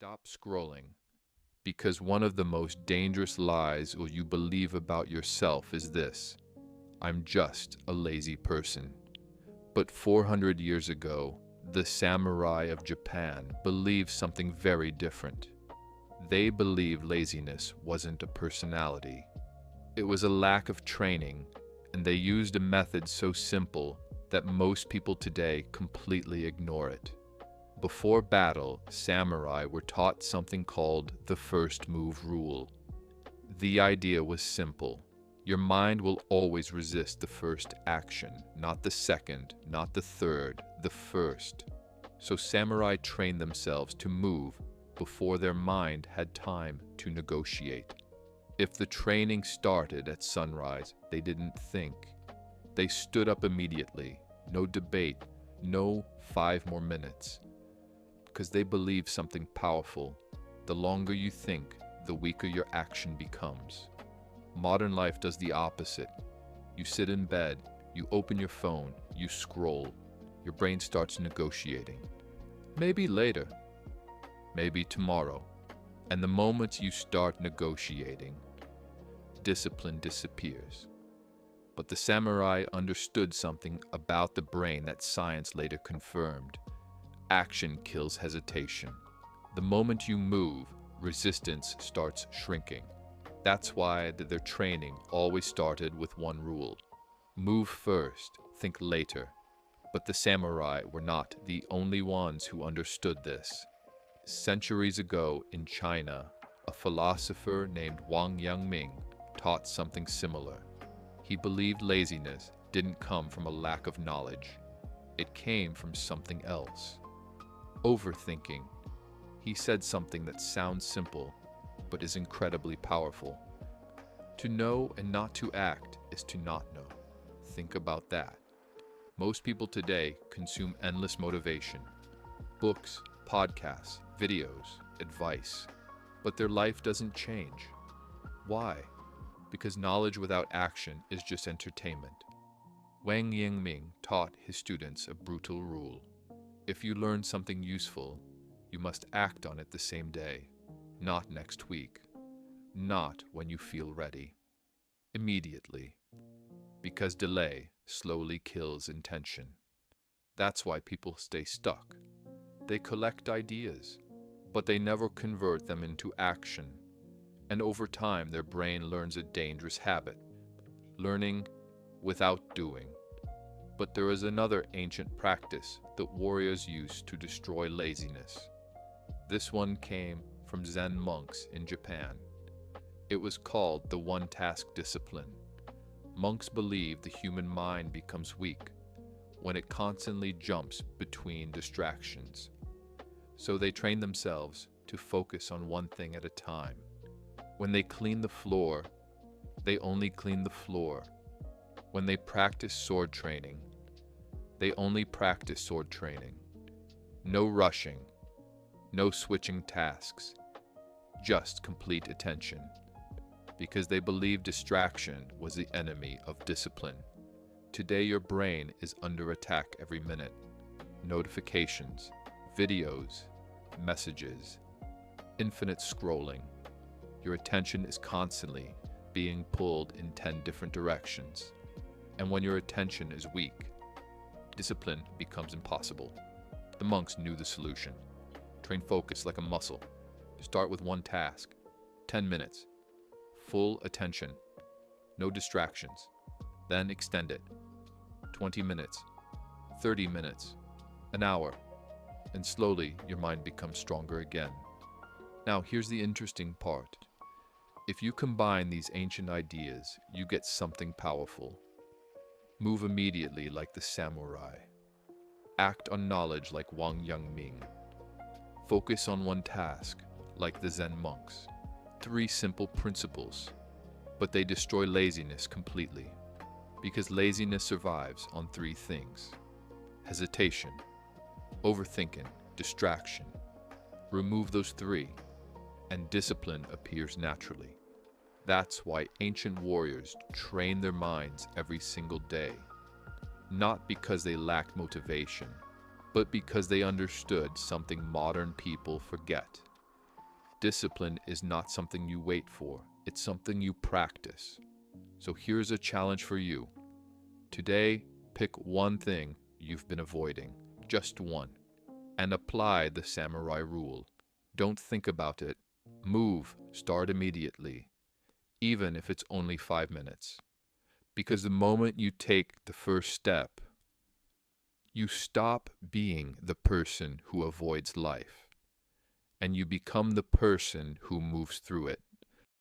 Stop scrolling because one of the most dangerous lies you believe about yourself is this: I'm just a lazy person. But 400 years ago, the samurai of Japan believed something very different. They believed laziness wasn't a personality. It was a lack of training, and they used a method so simple that most people today completely ignore it. Before battle, samurai were taught something called the first move rule. The idea was simple. Your mind will always resist the first action, not the second, not the third, the first. So samurai trained themselves to move before their mind had time to negotiate. If the training started at sunrise, they didn't think. They stood up immediately. No debate, no 5 more minutes. Because they believe something powerful. The longer you think, the weaker your action becomes. Modern life does the opposite. You sit in bed, you open your phone, you scroll. Your brain starts negotiating. Maybe later, maybe tomorrow. And the moment you start negotiating, discipline disappears. But the samurai understood something about the brain that science later confirmed. Action kills hesitation. The moment you move, resistance starts shrinking. That's why their training always started with one rule: move first, think later. But the samurai were not the only ones who understood this. Centuries ago in China, a philosopher named Yangming taught something similar. He believed laziness didn't come from a lack of knowledge. It came from something else. Overthinking. He said something that sounds simple, but is incredibly powerful. To know and not to act is to not know. Think about that. Most people today consume endless motivation. Books, podcasts, videos, advice. But their life doesn't change. Why? Because knowledge without action is just entertainment. Wang taught his students a brutal rule. If you learn something useful, you must act on it the same day, not next week, not when you feel ready. Immediately. Because delay slowly kills intention. That's why people stay stuck. They collect ideas, but they never convert them into action. And over time, their brain learns a dangerous habit: learning without doing. But there is another ancient practice that warriors used to destroy laziness. This one came from Zen monks in Japan. It was called the one-task discipline. Monks believed the human mind becomes weak when it constantly jumps between distractions. So they trained themselves to focus on one thing at a time. When they cleaned the floor, they only cleaned the floor. When they practiced sword training, they only practiced sword training. No rushing, no switching tasks, just complete attention. Because they believed distraction was the enemy of discipline. Today your brain is under attack every minute. Notifications, videos, messages, infinite scrolling. Your attention is constantly being pulled in 10 different directions. And when your attention is weak, discipline becomes impossible. The monks knew the solution. Train focus like a muscle. Start with one task. 10 minutes. Full attention. No distractions. Then extend it. 20 minutes. 30 minutes. An hour. And slowly your mind becomes stronger again. Now here's the interesting part. If you combine these ancient ideas, you get something powerful. Move immediately like the samurai. Act on knowledge like Wang Yangming. Focus on one task like the Zen monks. 3 simple principles, but they destroy laziness completely. Because laziness survives on 3 things: hesitation, overthinking, distraction. Remove those 3, and discipline appears naturally. That's why ancient warriors trained their minds every single day. Not because they lacked motivation, but because they understood something modern people forget. Discipline is not something you wait for, it's something you practice. So here's a challenge for you. Today, pick one thing you've been avoiding, just one, and apply the samurai rule. Don't think about it. Move, start immediately, even if it's only 5 minutes. Because the moment you take the first step, you stop being the person who avoids life, and you become the person who moves through it.